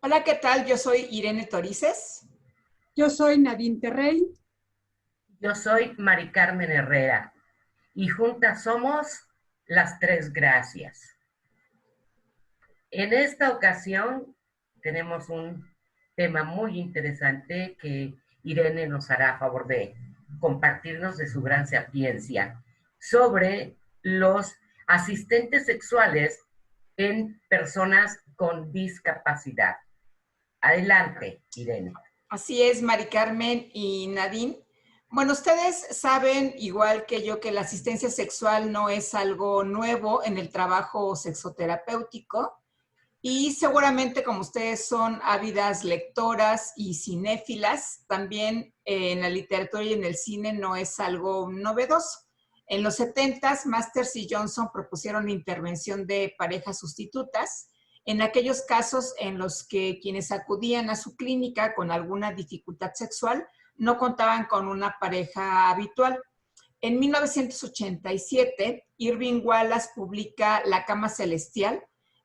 Hola, ¿qué tal? Yo soy Irene Torices. Yo soy Nadine Terrey. Yo soy Mari Carmen Herrera y juntas somos las Tres Gracias. En esta ocasión tenemos un tema muy interesante que Irene nos hará favor de compartirnos de su gran sapiencia sobre los asistentes sexuales en personas con discapacidad. Adelante, Irene. Así es, Mari Carmen y Nadine. Bueno, ustedes saben, igual que yo, que la asistencia sexual no es algo nuevo en el trabajo sexoterapéutico y seguramente como ustedes son ávidas lectoras y cinéfilas, también en la literatura y en el cine no es algo novedoso. En los 70s, Masters y Johnson propusieron la intervención de parejas sustitutas en aquellos casos en los que quienes acudían a su clínica con alguna dificultad sexual no contaban con una pareja habitual. En 1987, Irving Wallace publica La cama celestial,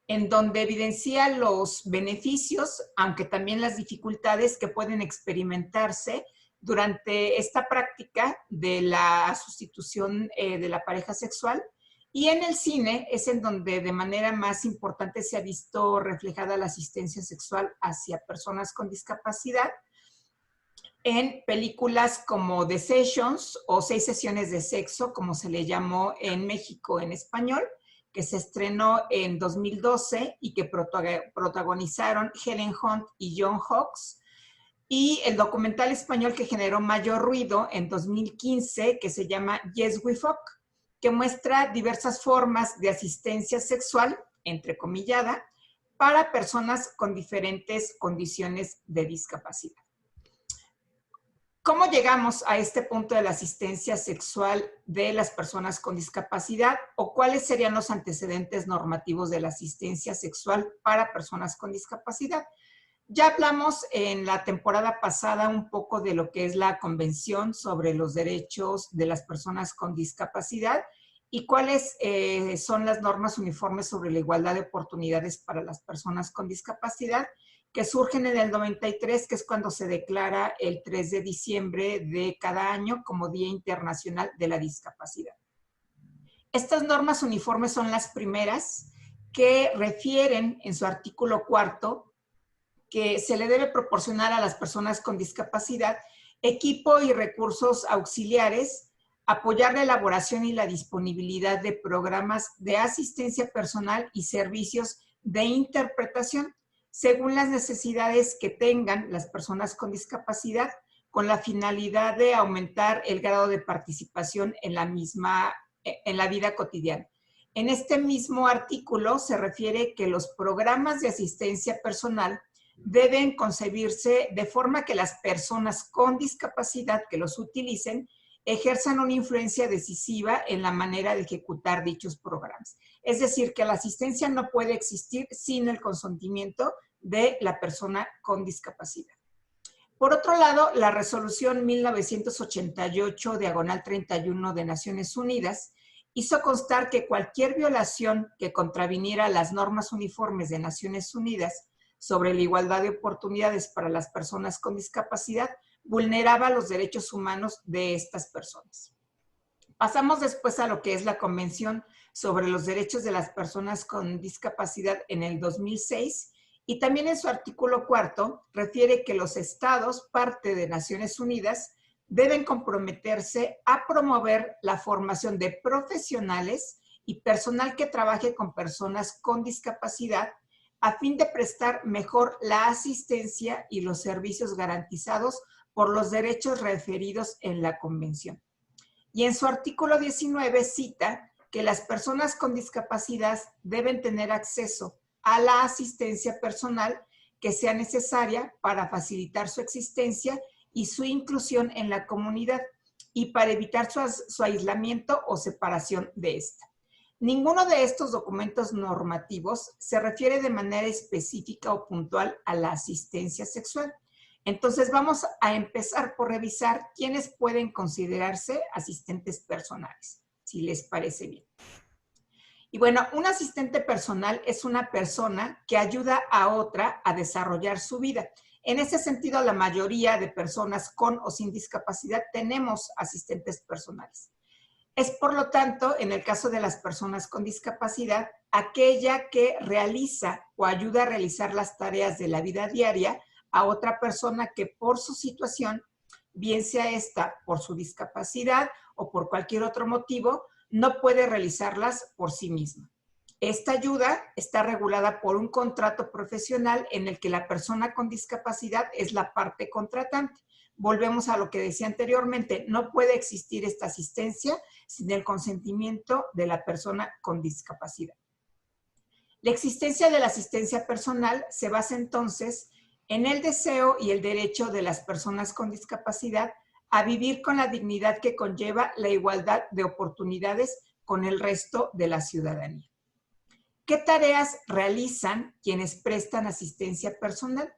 en donde evidencia los beneficios, aunque también las dificultades que pueden experimentarse durante esta práctica de la sustitución de la pareja sexual. Y en el cine es en donde de manera más importante se ha visto reflejada la asistencia sexual hacia personas con discapacidad en películas como The Sessions o 6 sesiones de sexo, como se le llamó en México en español, que se estrenó en 2012 y que protagonizaron Helen Hunt y John Hawkes, y el documental español que generó mayor ruido en 2015, que se llama Yes We Fuck, que muestra diversas formas de asistencia sexual, entrecomillada, para personas con diferentes condiciones de discapacidad. ¿Cómo llegamos a este punto de la asistencia sexual de las personas con discapacidad o cuáles serían los antecedentes normativos de la asistencia sexual para personas con discapacidad? Ya hablamos en la temporada pasada un poco de lo que es la Convención sobre los Derechos de las Personas con Discapacidad y cuáles son las normas uniformes sobre la igualdad de oportunidades para las personas con discapacidad, que surgen en el 93, que es cuando se declara el 3 de diciembre de cada año como Día Internacional de la Discapacidad. Estas normas uniformes son las primeras que refieren en su artículo 4 que se le debe proporcionar a las personas con discapacidad equipo y recursos auxiliares, apoyar la elaboración y la disponibilidad de programas de asistencia personal y servicios de interpretación según las necesidades que tengan las personas con discapacidad, con la finalidad de aumentar el grado de participación en la vida cotidiana. En este mismo artículo se refiere que los programas de asistencia personal deben concebirse de forma que las personas con discapacidad que los utilicen ejerzan una influencia decisiva en la manera de ejecutar dichos programas. Es decir, que la asistencia no puede existir sin el consentimiento de la persona con discapacidad. Por otro lado, la resolución 1988/31 de Naciones Unidas hizo constar que cualquier violación que contraviniera las normas uniformes de Naciones Unidas sobre la igualdad de oportunidades para las personas con discapacidad vulneraba los derechos humanos de estas personas. Pasamos después a lo que es la Convención sobre los Derechos de las Personas con Discapacidad en el 2006, y también en su artículo 4 refiere que los estados, parte de Naciones Unidas, deben comprometerse a promover la formación de profesionales y personal que trabaje con personas con discapacidad a fin de prestar mejor la asistencia y los servicios garantizados por los derechos referidos en la Convención. Y en su artículo 19 cita que las personas con discapacidad deben tener acceso a la asistencia personal que sea necesaria para facilitar su existencia y su inclusión en la comunidad, y para evitar su aislamiento o separación de ésta. Ninguno de estos documentos normativos se refiere de manera específica o puntual a la asistencia sexual. Entonces vamos a empezar por revisar quiénes pueden considerarse asistentes personales, si les parece bien. Y bueno, un asistente personal es una persona que ayuda a otra a desarrollar su vida. En ese sentido, la mayoría de personas con o sin discapacidad tenemos asistentes personales. Es, por lo tanto, en el caso de las personas con discapacidad, aquella que realiza o ayuda a realizar las tareas de la vida diaria a otra persona que por su situación, bien sea esta por su discapacidad o por cualquier otro motivo, no puede realizarlas por sí misma. Esta ayuda está regulada por un contrato profesional en el que la persona con discapacidad es la parte contratante. Volvemos a lo que decía anteriormente, no puede existir esta asistencia sin el consentimiento de la persona con discapacidad. La existencia de la asistencia personal se basa entonces en el deseo y el derecho de las personas con discapacidad a vivir con la dignidad que conlleva la igualdad de oportunidades con el resto de la ciudadanía. ¿Qué tareas realizan quienes prestan asistencia personal?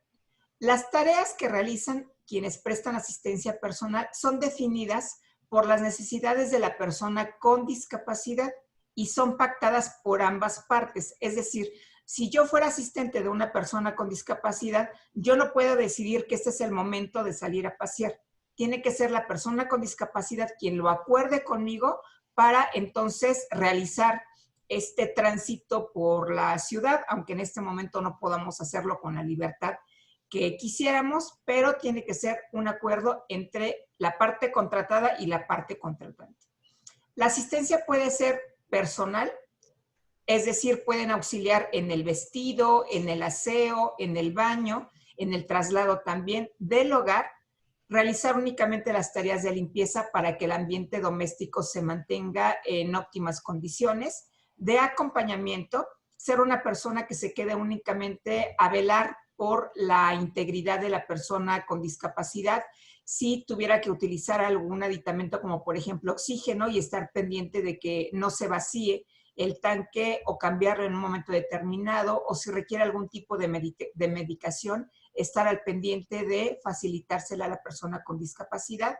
Las tareas que realizan quienes prestan asistencia personal son definidas por las necesidades de la persona con discapacidad y son pactadas por ambas partes. Es decir, si yo fuera asistente de una persona con discapacidad, yo no puedo decidir que este es el momento de salir a pasear. Tiene que ser la persona con discapacidad quien lo acuerde conmigo para entonces realizar este tránsito por la ciudad, aunque en este momento no podamos hacerlo con la libertad que quisiéramos, pero tiene que ser un acuerdo entre la parte contratada y la parte contratante. La asistencia puede ser personal, es decir, pueden auxiliar en el vestido, en el aseo, en el baño, en el traslado también del hogar, realizar únicamente las tareas de limpieza para que el ambiente doméstico se mantenga en óptimas condiciones, de acompañamiento, ser una persona que se quede únicamente a velar por la integridad de la persona con discapacidad, si tuviera que utilizar algún aditamento como por ejemplo oxígeno y estar pendiente de que no se vacíe el tanque o cambiarlo en un momento determinado, o si requiere algún tipo de medicación, estar al pendiente de facilitársela a la persona con discapacidad,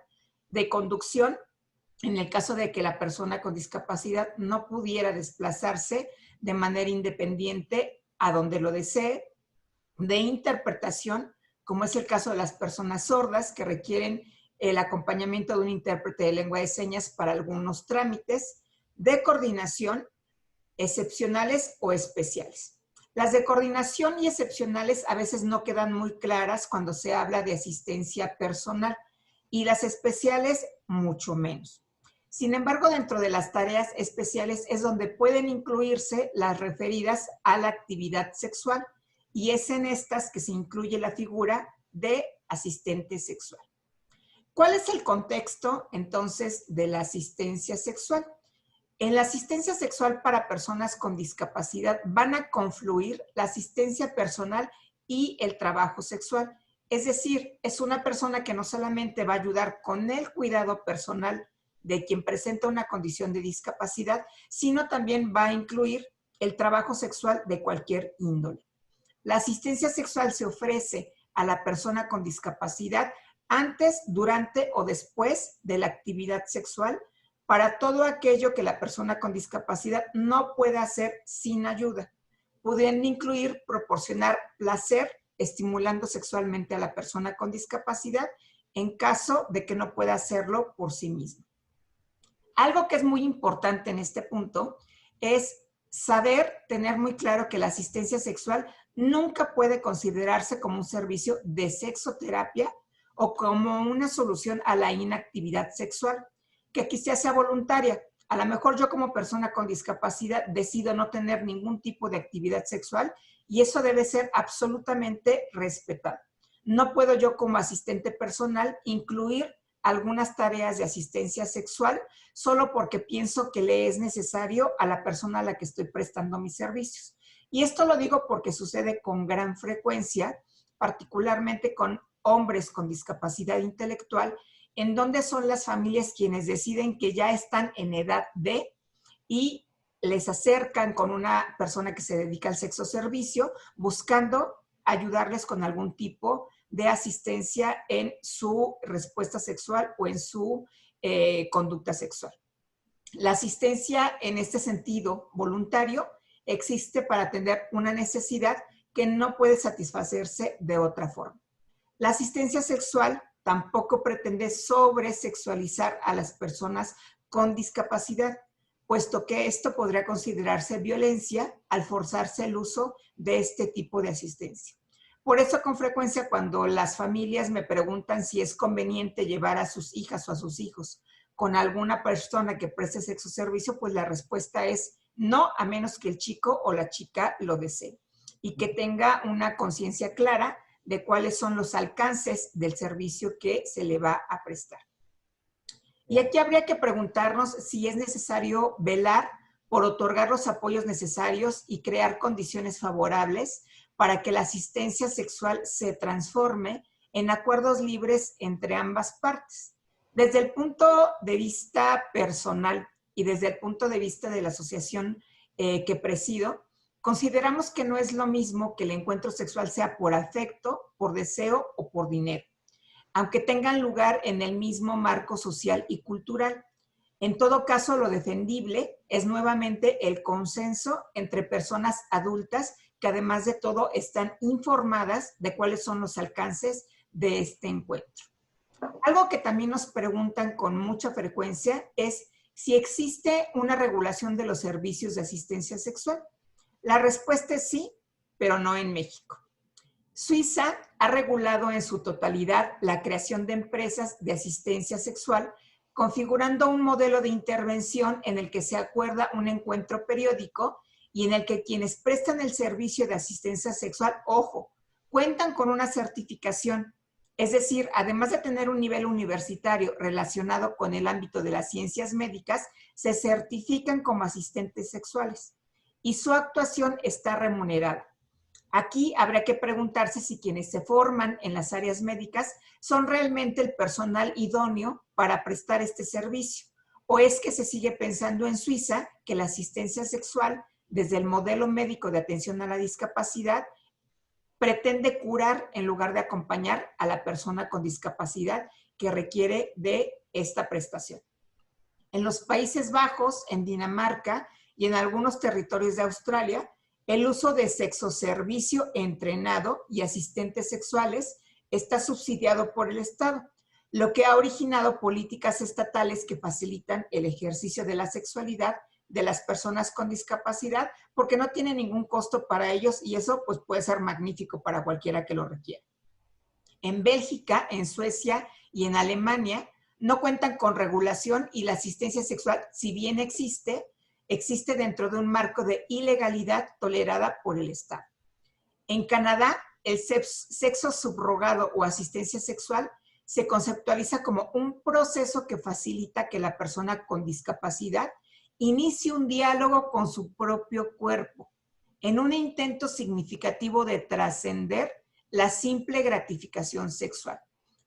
de conducción, en el caso de que la persona con discapacidad no pudiera desplazarse de manera independiente a donde lo desee, de interpretación, como es el caso de las personas sordas que requieren el acompañamiento de un intérprete de lengua de señas para algunos trámites, de coordinación, excepcionales o especiales. Las de coordinación y excepcionales a veces no quedan muy claras cuando se habla de asistencia personal y las especiales mucho menos. Sin embargo, dentro de las tareas especiales es donde pueden incluirse las referidas a la actividad sexual y es en estas que se incluye la figura de asistente sexual. ¿Cuál es el contexto entonces de la asistencia sexual? En la asistencia sexual para personas con discapacidad van a confluir la asistencia personal y el trabajo sexual. Es decir, es una persona que no solamente va a ayudar con el cuidado personal de quien presenta una condición de discapacidad, sino también va a incluir el trabajo sexual de cualquier índole. La asistencia sexual se ofrece a la persona con discapacidad antes, durante o después de la actividad sexual para todo aquello que la persona con discapacidad no pueda hacer sin ayuda. Pueden incluir proporcionar placer estimulando sexualmente a la persona con discapacidad en caso de que no pueda hacerlo por sí misma. Algo que es muy importante en este punto es saber, tener muy claro que la asistencia sexual nunca puede considerarse como un servicio de sexoterapia o como una solución a la inactividad sexual, que aquí se hace voluntaria. A lo mejor yo como persona con discapacidad decido no tener ningún tipo de actividad sexual y eso debe ser absolutamente respetado. No puedo yo como asistente personal incluir algunas tareas de asistencia sexual solo porque pienso que le es necesario a la persona a la que estoy prestando mis servicios. Y esto lo digo porque sucede con gran frecuencia, particularmente con hombres con discapacidad intelectual, en dónde son las familias quienes deciden que ya están en edad de y les acercan con una persona que se dedica al sexo servicio, buscando ayudarles con algún tipo de asistencia en su respuesta sexual o en su conducta sexual. La asistencia en este sentido voluntario existe para atender una necesidad que no puede satisfacerse de otra forma. La asistencia sexual tampoco pretende sobresexualizar a las personas con discapacidad, puesto que esto podría considerarse violencia al forzarse el uso de este tipo de asistencia. Por eso, con frecuencia, cuando las familias me preguntan si es conveniente llevar a sus hijas o a sus hijos con alguna persona que preste sexo servicio, pues la respuesta es no, a menos que el chico o la chica lo desee y que tenga una conciencia clara de cuáles son los alcances del servicio que se le va a prestar. Y aquí habría que preguntarnos si es necesario velar por otorgar los apoyos necesarios y crear condiciones favorables para que la asistencia sexual se transforme en acuerdos libres entre ambas partes. Desde el punto de vista personal y desde el punto de vista de la asociación que presido, consideramos que no es lo mismo que el encuentro sexual sea por afecto, por deseo o por dinero, aunque tengan lugar en el mismo marco social y cultural. En todo caso, lo defendible es nuevamente el consenso entre personas adultas que además de todo están informadas de cuáles son los alcances de este encuentro. Algo que también nos preguntan con mucha frecuencia es si existe una regulación de los servicios de asistencia sexual. La respuesta es sí, pero no en México. Suiza ha regulado en su totalidad la creación de empresas de asistencia sexual, configurando un modelo de intervención en el que se acuerda un encuentro periódico y en el que quienes prestan el servicio de asistencia sexual, ojo, cuentan con una certificación. Es decir, además de tener un nivel universitario relacionado con el ámbito de las ciencias médicas, se certifican como asistentes sexuales y su actuación está remunerada. Aquí habrá que preguntarse si quienes se forman en las áreas médicas son realmente el personal idóneo para prestar este servicio, o es que se sigue pensando en Suiza que la asistencia sexual, desde el modelo médico de atención a la discapacidad, pretende curar en lugar de acompañar a la persona con discapacidad que requiere de esta prestación. En los Países Bajos, en Dinamarca y en algunos territorios de Australia, el uso de sexoservicio entrenado y asistentes sexuales está subsidiado por el Estado, lo que ha originado políticas estatales que facilitan el ejercicio de la sexualidad de las personas con discapacidad porque no tiene ningún costo para ellos y eso pues, puede ser magnífico para cualquiera que lo requiera. En Bélgica, en Suecia y en Alemania no cuentan con regulación y la asistencia sexual, si bien existe dentro de un marco de ilegalidad tolerada por el Estado. En Canadá, el sexo subrogado o asistencia sexual se conceptualiza como un proceso que facilita que la persona con discapacidad inicie un diálogo con su propio cuerpo, en un intento significativo de trascender la simple gratificación sexual.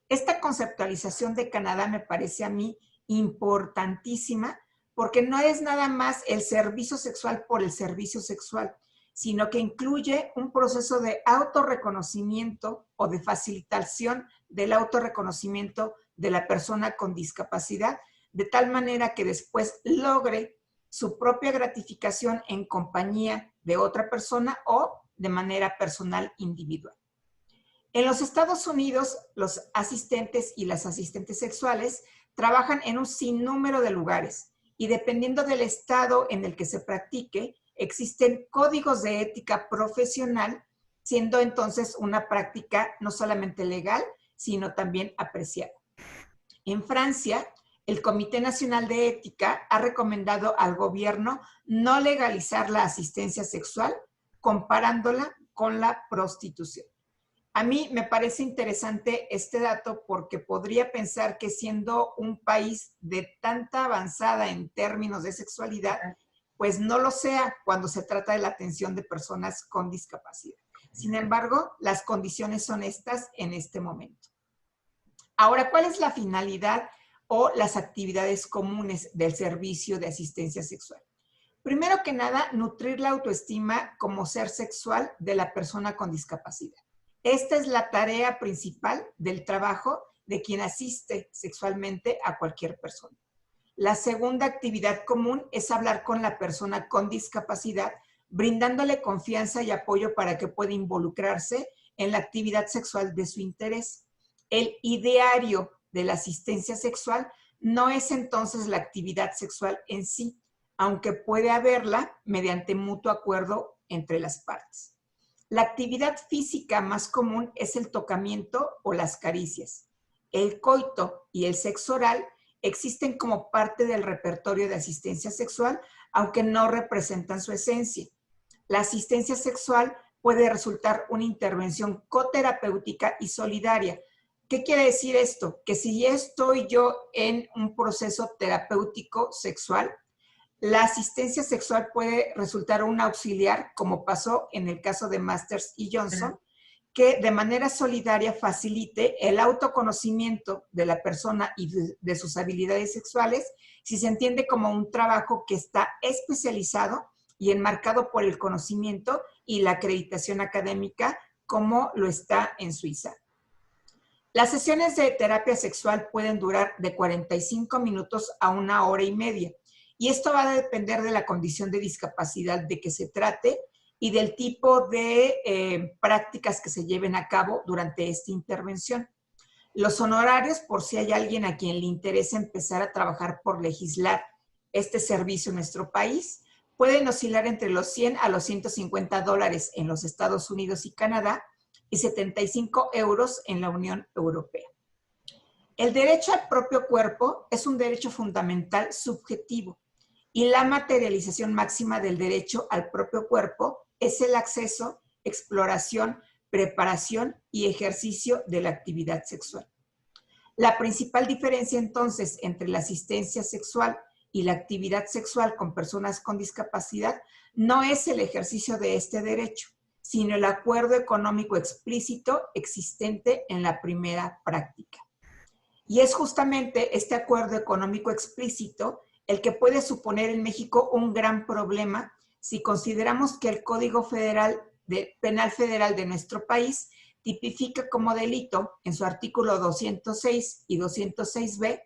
Esta conceptualización de Canadá me parece a mí importantísima porque no es nada más el servicio sexual por el servicio sexual, sino que incluye un proceso de autorreconocimiento o de facilitación del autorreconocimiento de la persona con discapacidad, de tal manera que después logre su propia gratificación en compañía de otra persona o de manera personal individual. En los Estados Unidos, los asistentes y las asistentes sexuales trabajan en un sinnúmero de lugares y dependiendo del estado en el que se practique, existen códigos de ética profesional, siendo entonces una práctica no solamente legal, sino también apreciada. En Francia, el Comité Nacional de Ética ha recomendado al gobierno no legalizar la asistencia sexual, comparándola con la prostitución. A mí me parece interesante este dato porque podría pensar que siendo un país de tanta avanzada en términos de sexualidad, pues no lo sea cuando se trata de la atención de personas con discapacidad. Sin embargo, las condiciones son estas en este momento. Ahora, ¿cuál es la finalidad o las actividades comunes del servicio de asistencia sexual? Primero que nada, nutrir la autoestima como ser sexual de la persona con discapacidad. Esta es la tarea principal del trabajo de quien asiste sexualmente a cualquier persona. La segunda actividad común es hablar con la persona con discapacidad, brindándole confianza y apoyo para que pueda involucrarse en la actividad sexual de su interés. El ideario de la asistencia sexual no es entonces la actividad sexual en sí, aunque puede haberla mediante mutuo acuerdo entre las partes. La actividad física más común es el tocamiento o las caricias. El coito y el sexo oral existen como parte del repertorio de asistencia sexual, aunque no representan su esencia. La asistencia sexual puede resultar una intervención coterapéutica y solidaria. ¿Qué quiere decir esto? Que si ya estoy yo en un proceso terapéutico sexual, la asistencia sexual puede resultar un auxiliar, como pasó en el caso de Masters y Johnson, que de manera solidaria facilite el autoconocimiento de la persona y de sus habilidades sexuales, si se entiende como un trabajo que está especializado y enmarcado por el conocimiento y la acreditación académica, como lo está en Suiza. Las sesiones de terapia sexual pueden durar de 45 minutos a 1 hora y media, y esto va a depender de la condición de discapacidad de que se trate y del tipo de prácticas que se lleven a cabo durante esta intervención. Los honorarios, por si hay alguien a quien le interesa empezar a trabajar por legislar este servicio en nuestro país, pueden oscilar entre los 100 a los $150 en los Estados Unidos y Canadá y 75 euros en la Unión Europea. El derecho al propio cuerpo es un derecho fundamental subjetivo y la materialización máxima del derecho al propio cuerpo es el acceso, exploración, preparación y ejercicio de la actividad sexual. La principal diferencia entonces entre la asistencia sexual y la actividad sexual con personas con discapacidad no es el ejercicio de este derecho, sino el acuerdo económico explícito existente en la primera práctica. Y es justamente este acuerdo económico explícito el que puede suponer en México un gran problema si consideramos que el Código Penal Federal de nuestro país tipifica como delito en su artículo 206 y 206b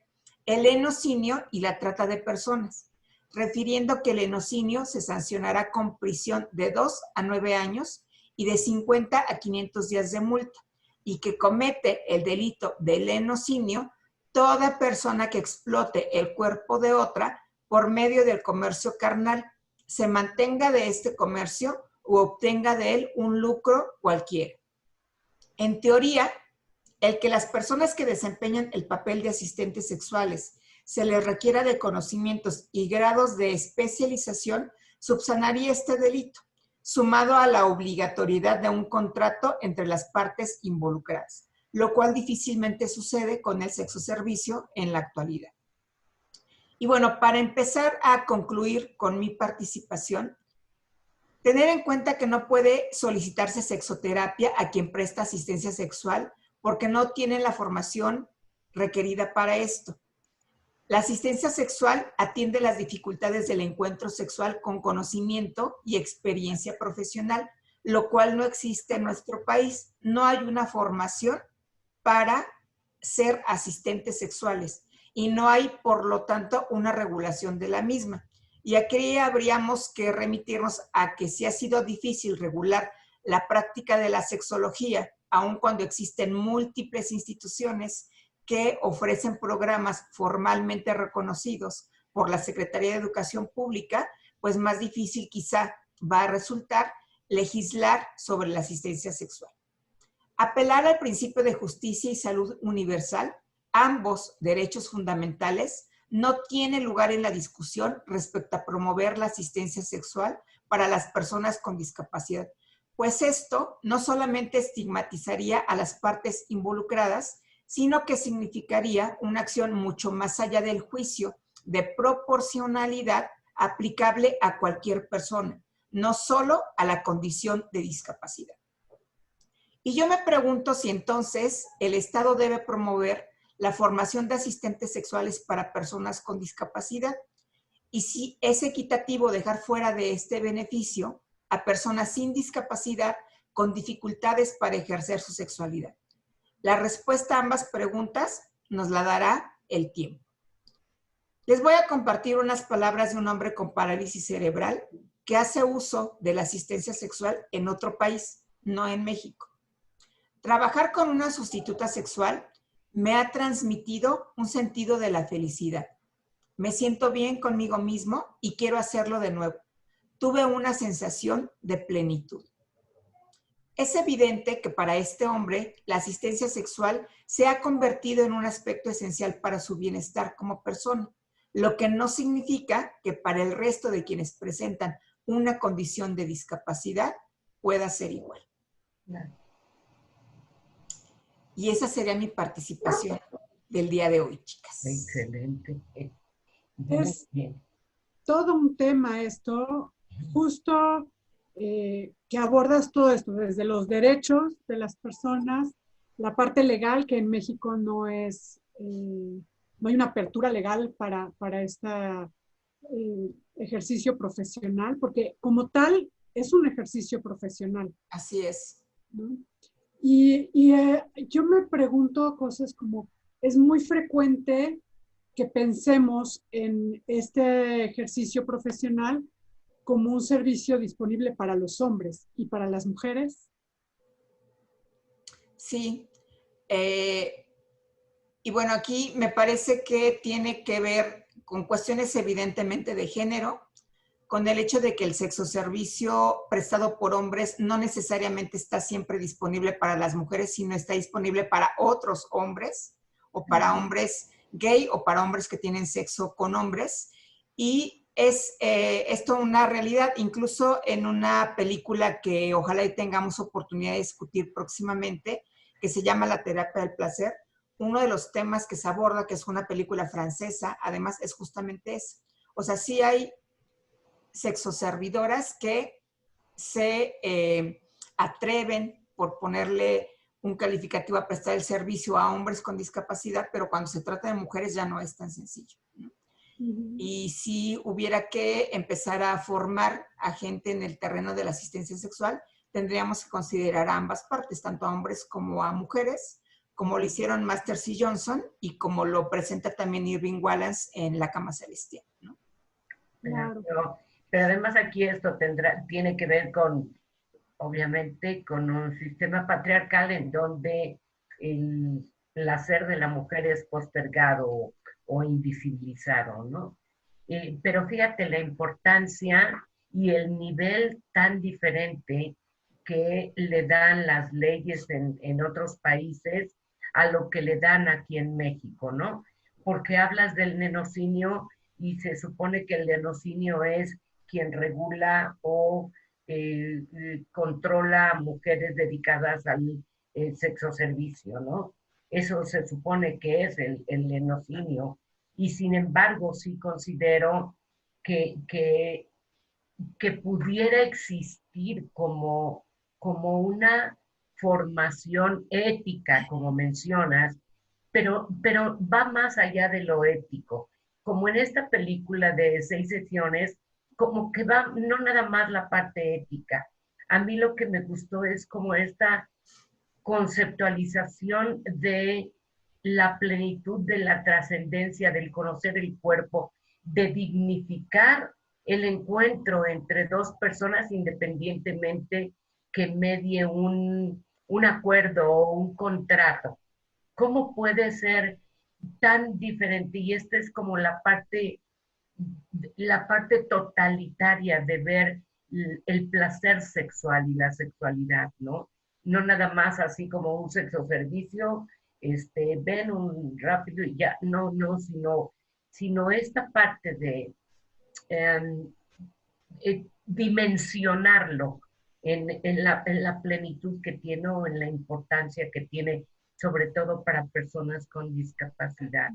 el enocinio y la trata de personas, refiriendo que el enocinio se sancionará con prisión de 2 a 9 años y de 50 a 500 días de multa, y que comete el delito del enocinio toda persona que explote el cuerpo de otra por medio del comercio carnal, se mantenga de este comercio o obtenga de él un lucro cualquiera. En teoría, el que las personas que desempeñan el papel de asistentes sexuales se les requiera de conocimientos y grados de especialización subsanaría este delito, sumado a la obligatoriedad de un contrato entre las partes involucradas, lo cual difícilmente sucede con el sexoservicio en la actualidad. Y bueno, para empezar a concluir con mi participación, tener en cuenta que no puede solicitarse sexoterapia a quien presta asistencia sexual porque no tienen la formación requerida para esto. La asistencia sexual atiende las dificultades del encuentro sexual con conocimiento y experiencia profesional, lo cual no existe en nuestro país. No hay una formación para ser asistentes sexuales y no hay, por lo tanto, una regulación de la misma. Y aquí habríamos que remitirnos a que si ha sido difícil regular la práctica de la sexología, aun cuando existen múltiples instituciones que ofrecen programas formalmente reconocidos por la Secretaría de Educación Pública, pues más difícil quizá va a resultar legislar sobre la asistencia sexual. Apelar al principio de justicia y salud universal, ambos derechos fundamentales, no tiene lugar en la discusión respecto a promover la asistencia sexual para las personas con discapacidad, pues esto no solamente estigmatizaría a las partes involucradas, sino que significaría una acción mucho más allá del juicio de proporcionalidad aplicable a cualquier persona, no solo a la condición de discapacidad. Y yo me pregunto si entonces el Estado debe promover la formación de asistentes sexuales para personas con discapacidad. Y si es equitativo dejar fuera de este beneficio a personas sin discapacidad con dificultades para ejercer su sexualidad. La respuesta a ambas preguntas nos la dará el tiempo. Les voy a compartir unas palabras de un hombre con parálisis cerebral que hace uso de la asistencia sexual en otro país, no en México. Trabajar con una sustituta sexual me ha transmitido un sentido de la felicidad. Me siento bien conmigo mismo y quiero hacerlo de nuevo. Tuve una sensación de plenitud. Es evidente que para este hombre la asistencia sexual se ha convertido en un aspecto esencial para su bienestar como persona, lo que no significa que para el resto de quienes presentan una condición de discapacidad pueda ser igual. Y esa sería mi participación del día de hoy, chicas. Excelente. Es todo un tema esto, justo que abordas todo esto, desde los derechos de las personas, la parte legal, que en México no es, no hay una apertura legal para este ejercicio profesional, porque como tal es un ejercicio profesional. Así es. ¿No? Yo me pregunto cosas como, es muy frecuente que pensemos en este ejercicio profesional como un servicio disponible para los hombres y para las mujeres. Sí. Y bueno, aquí me parece que tiene que ver con cuestiones evidentemente de género, con el hecho de que el sexoservicio prestado por hombres no necesariamente está siempre disponible para las mujeres, sino está disponible para otros hombres o para hombres gay o para hombres que tienen sexo con hombres. Y es esto una realidad, incluso en una película que ojalá y tengamos oportunidad de discutir próximamente, que se llama La terapia del placer. Uno de los temas que se aborda, que es una película francesa, además es justamente eso. O sea, sí hay sexoservidoras que se atreven, por ponerle un calificativo, a prestar el servicio a hombres con discapacidad, pero cuando se trata de mujeres ya no es tan sencillo, ¿no? Y si hubiera que empezar a formar a gente en el terreno de la asistencia sexual, tendríamos que considerar a ambas partes, tanto a hombres como a mujeres, como lo hicieron Masters y Johnson y como lo presenta también Irving Wallace en La Cama Celestial, ¿no? Claro. Pero además aquí esto tiene que ver con, obviamente, con un sistema patriarcal en donde el placer de la mujer es postergado o invisibilizado, ¿no? Pero fíjate la importancia y el nivel tan diferente que le dan las leyes en otros países a lo que le dan aquí en México, ¿no? Porque hablas del nenocinio y se supone que el nenocinio es quien regula o controla a mujeres dedicadas al sexo servicio, ¿no? Eso se supone que es el lenocinio. Y sin embargo, sí considero que pudiera existir como una formación ética, como mencionas, pero va más allá de lo ético. Como en esta película de 6 sesiones, como que va no nada más la parte ética. A mí lo que me gustó es como esta conceptualización de la plenitud de la trascendencia, del conocer el cuerpo, de dignificar el encuentro entre dos personas independientemente que medie un acuerdo o un contrato. ¿Cómo puede ser tan diferente? Y esta es como la parte totalitaria de ver el placer sexual y la sexualidad, ¿no? No nada más así como un sexo servicio, ven un rápido y ya, no, sino esta parte de dimensionarlo en la plenitud que tiene o en la importancia que tiene, sobre todo para personas con discapacidad.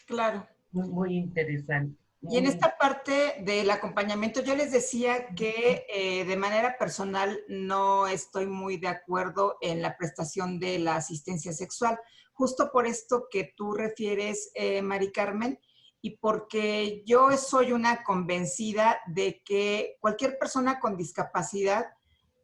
Claro. Muy, muy interesante. Y en esta parte del acompañamiento, yo les decía que de manera personal no estoy muy de acuerdo en la prestación de la asistencia sexual, justo por esto que tú refieres, Mari Carmen, y porque yo soy una convencida de que cualquier persona con discapacidad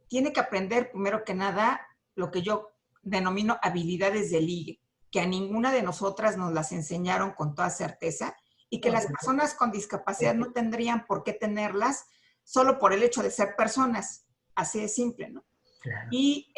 tiene que aprender, primero que nada, lo que yo denomino habilidades de ligue, que a ninguna de nosotras nos las enseñaron con toda certeza, y que las personas con discapacidad no tendrían por qué tenerlas solo por el hecho de ser personas. Así de simple, ¿no? Claro. Y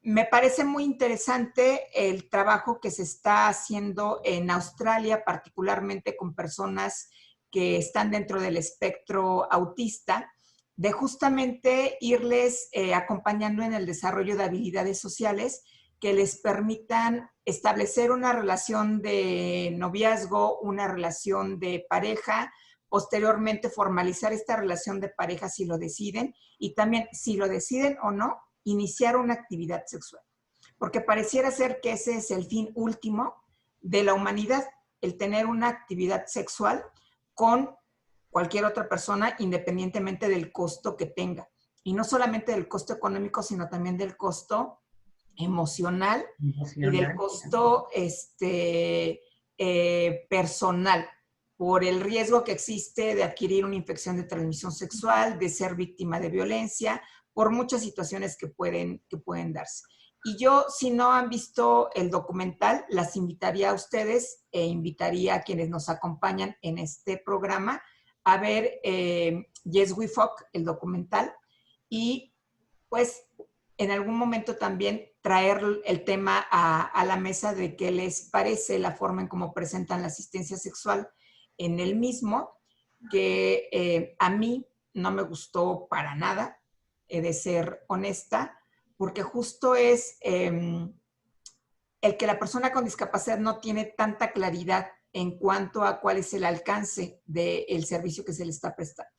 me parece muy interesante el trabajo que se está haciendo en Australia, particularmente con personas que están dentro del espectro autista, de justamente irles acompañando en el desarrollo de habilidades sociales que les permitan establecer una relación de noviazgo, una relación de pareja, posteriormente formalizar esta relación de pareja si lo deciden, y también si lo deciden o no, iniciar una actividad sexual. Porque pareciera ser que ese es el fin último de la humanidad, el tener una actividad sexual con cualquier otra persona, independientemente del costo que tenga. Y no solamente del costo económico, sino también del costo emocional y del costo personal, por el riesgo que existe de adquirir una infección de transmisión sexual, de ser víctima de violencia, por muchas situaciones que pueden darse. Y yo, si no han visto el documental, las invitaría a ustedes e invitaría a quienes nos acompañan en este programa a ver Yes We Fuck, el documental, y pues en algún momento también traer el tema a la mesa de qué les parece la forma en cómo presentan la asistencia sexual en el mismo, que a mí no me gustó para nada, he de ser honesta, porque justo es el que la persona con discapacidad no tiene tanta claridad en cuanto a cuál es el alcance del servicio que se le está prestando.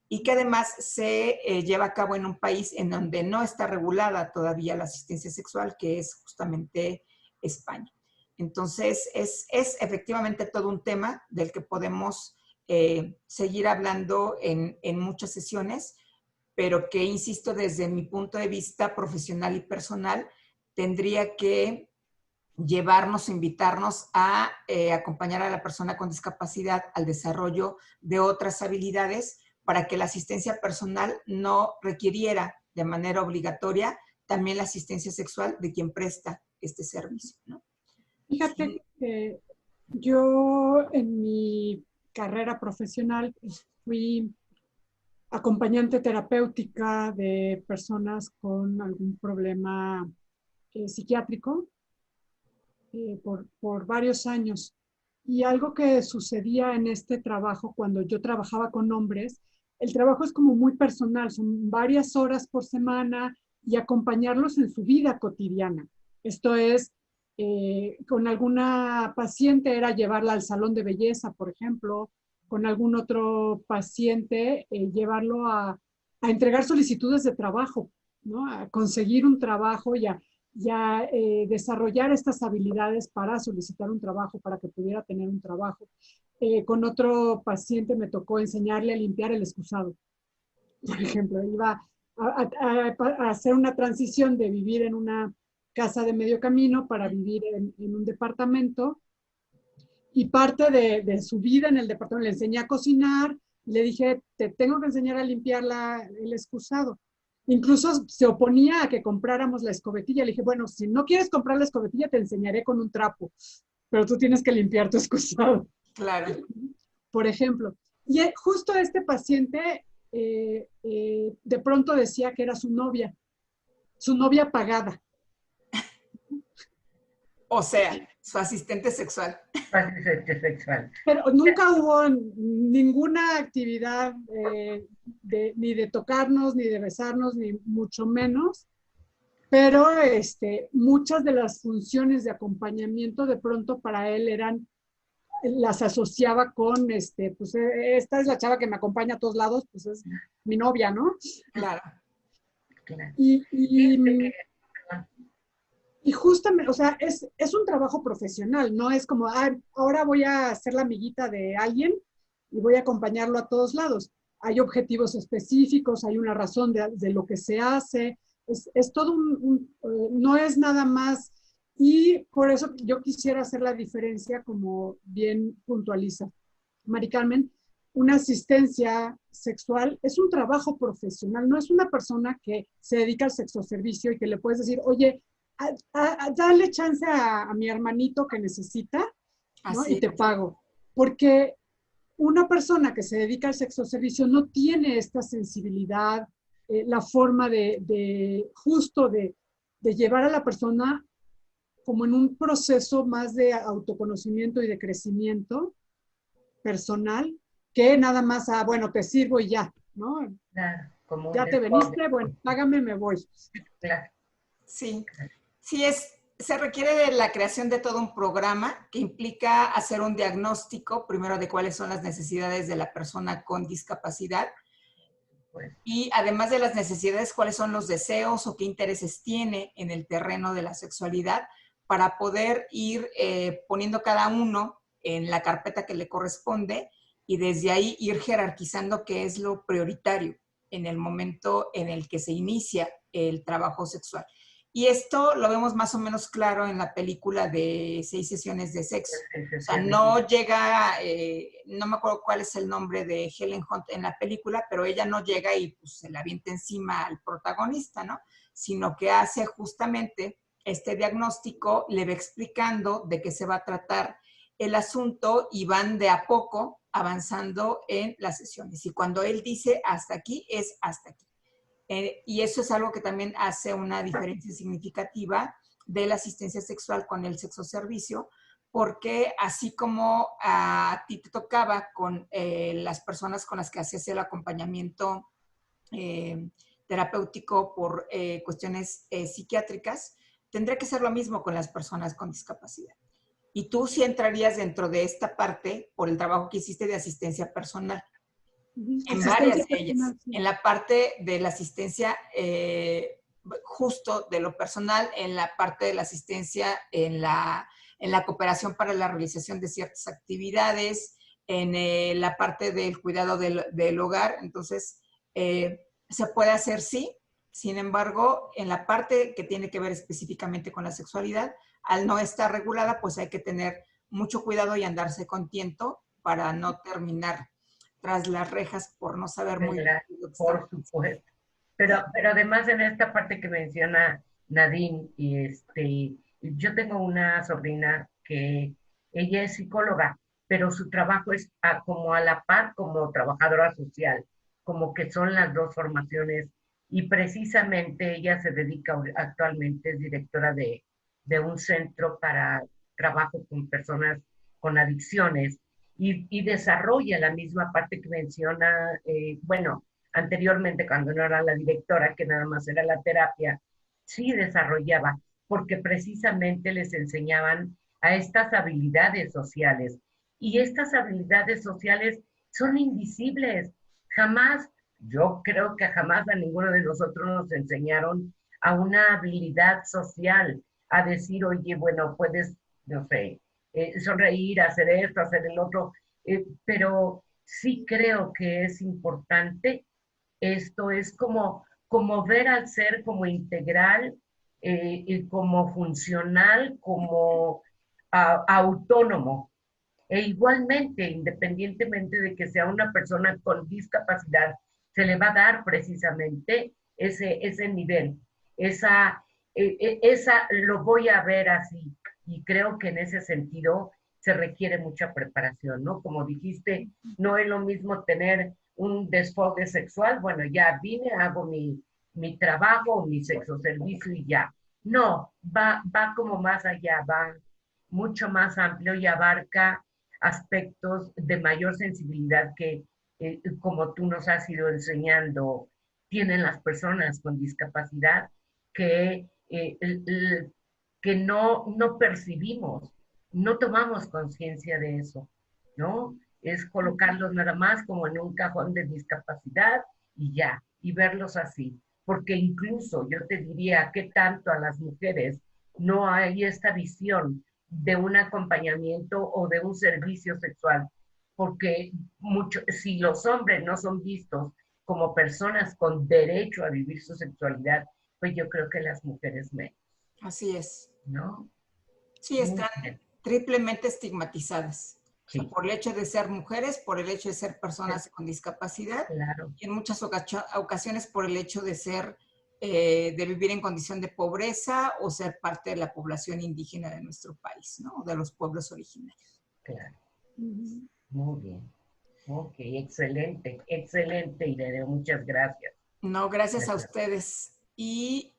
Y que además se lleva a cabo en un país en donde no está regulada todavía la asistencia sexual, que es justamente España. Entonces, es efectivamente todo un tema del que podemos seguir hablando en muchas sesiones, pero que, insisto, desde mi punto de vista profesional y personal, tendría que llevarnos, invitarnos a acompañar a la persona con discapacidad al desarrollo de otras habilidades para que la asistencia personal no requiriera de manera obligatoria también la asistencia sexual de quien presta este servicio, ¿no? Fíjate que yo en mi carrera profesional fui acompañante terapéutica de personas con algún problema psiquiátrico por varios años. Y algo que sucedía en este trabajo, cuando yo trabajaba con hombres, el trabajo es como muy personal, son varias horas por semana y acompañarlos en su vida cotidiana. Esto es, con alguna paciente era llevarla al salón de belleza, por ejemplo, con algún otro paciente llevarlo a entregar solicitudes de trabajo, ¿no? A conseguir un trabajo y a desarrollar estas habilidades para solicitar un trabajo, para que pudiera tener un trabajo. Con otro paciente me tocó enseñarle a limpiar el excusado. Por ejemplo, iba a hacer una transición de vivir en una casa de medio camino para vivir en un departamento, y parte de su vida en el departamento le enseñé a cocinar, le dije, te tengo que enseñar a limpiar el excusado. Incluso se oponía a que compráramos la escobetilla. Le dije, bueno, si no quieres comprar la escobetilla, te enseñaré con un trapo, pero tú tienes que limpiar tu excusado. Claro. Por ejemplo. Y justo este paciente de pronto decía que era su novia pagada. O sea, su asistente sexual. Asistente sexual. Pero nunca hubo ninguna actividad ni de tocarnos, ni de besarnos, ni mucho menos. Pero muchas de las funciones de acompañamiento de pronto para él las asociaba con, pues esta es la chava que me acompaña a todos lados, pues es mi novia, ¿no? Claro. Y justamente, o sea, es un trabajo profesional, no es como, ahora voy a ser la amiguita de alguien y voy a acompañarlo a todos lados. Hay objetivos específicos, hay una razón de lo que se hace, es todo no es nada más, y por eso yo quisiera hacer la diferencia como bien puntualiza Mari Carmen. Una asistencia sexual es un trabajo profesional, no es una persona que se dedica al sexoservicio y que le puedes decir, oye, dale chance a mi hermanito que necesita, ¿no? Y te pago. Porque una persona que se dedica al sexoservicio no tiene esta sensibilidad, la forma justo de llevar a la persona como en un proceso más de autoconocimiento y de crecimiento personal, que nada más, bueno, te sirvo y ya, ¿no? Claro, como ya te veniste, bueno, págame, me voy. Claro. Sí, sí se requiere de la creación de todo un programa que implica hacer un diagnóstico, primero de cuáles son las necesidades de la persona con discapacidad, Pues, y además de las necesidades, cuáles son los deseos o qué intereses tiene en el terreno de la sexualidad, para poder ir poniendo cada uno en la carpeta que le corresponde y desde ahí ir jerarquizando qué es lo prioritario en el momento en el que se inicia el trabajo sexual. Y esto lo vemos más o menos claro en la película de 6 sesiones de sexo. O sea, no llega, no me acuerdo cuál es el nombre de Helen Hunt en la película, pero ella no llega y pues, se la avienta encima al protagonista, ¿no? Sino que hace justamente este diagnóstico, le va explicando de qué se va a tratar el asunto y van de a poco avanzando en las sesiones. Y cuando él dice hasta aquí, es hasta aquí. Y eso es algo que también hace una diferencia significativa de la asistencia sexual con el sexoservicio, porque así como a ti te tocaba con las personas con las que hacías el acompañamiento terapéutico por cuestiones psiquiátricas, tendría que ser lo mismo con las personas con discapacidad. Y tú sí entrarías dentro de esta parte por el trabajo que hiciste de asistencia personal. En varias de ellas. Sí. En la parte de la asistencia justo de lo personal, en la parte de la asistencia en la cooperación para la realización de ciertas actividades, en la parte del cuidado del hogar. Entonces, se puede hacer sí, sin embargo, en la parte que tiene que ver específicamente con la sexualidad, al no estar regulada, pues hay que tener mucho cuidado y andarse con tiento para no terminar tras las rejas por no saber muy bien. Por supuesto. Pero además en esta parte que menciona Nadine, yo tengo una sobrina que ella es psicóloga, pero su trabajo es como a la par como trabajadora social, como que son las dos formaciones, y precisamente ella se dedica actualmente, es directora de un centro para trabajo con personas con adicciones, y desarrolla la misma parte que menciona, bueno, anteriormente cuando no era la directora, que nada más era la terapia, sí desarrollaba, porque precisamente les enseñaban a estas habilidades sociales. Y estas habilidades sociales son invisibles. Jamás, yo creo que jamás a ninguno de nosotros nos enseñaron a una habilidad social, a decir, oye, bueno, puedes, no sé, sonreír, hacer esto, hacer el otro, pero sí creo que es importante. Esto es como ver al ser como integral, y como funcional, como autónomo. E igualmente, independientemente de que sea una persona con discapacidad, se le va a dar precisamente ese nivel, esa lo voy a ver así. Y creo que en ese sentido se requiere mucha preparación, ¿no? Como dijiste, no es lo mismo tener un desfogue sexual, bueno, ya vine, hago mi trabajo, mi sexoservicio y ya. No, va como más allá, va mucho más amplio y abarca aspectos de mayor sensibilidad que, como tú nos has ido enseñando, tienen las personas con discapacidad que, que no percibimos, no tomamos conciencia de eso, ¿no? Es colocarlos nada más como en un cajón de discapacidad y ya, y verlos así. Porque incluso yo te diría que tanto a las mujeres no hay esta visión de un acompañamiento o de un servicio sexual. porque si los hombres no son vistos como personas con derecho a vivir su sexualidad, pues yo creo que las mujeres menos, Así es. ¿no? Sí, están triplemente estigmatizadas. O sea, Sí, por el hecho de ser mujeres, por el hecho de ser personas con discapacidad claro. y en muchas ocasiones por el hecho de ser, de vivir en condición de pobreza o ser parte de la población indígena de nuestro país, ¿no? De los pueblos originarios. Claro, Ujú. muy bien. Ok, excelente, excelente, Irene, muchas gracias. No, gracias a ustedes. Y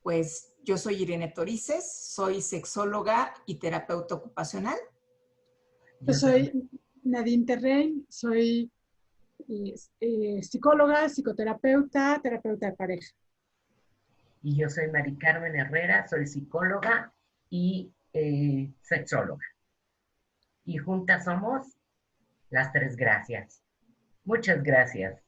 pues yo soy Irene Torices, soy sexóloga y terapeuta ocupacional. Yo Yo soy, soy Nadine Terrein, soy psicóloga, psicoterapeuta, terapeuta de pareja. y yo soy Mari Carmen Herrera, soy psicóloga y sexóloga. Y juntas somos las tres gracias. Muchas gracias.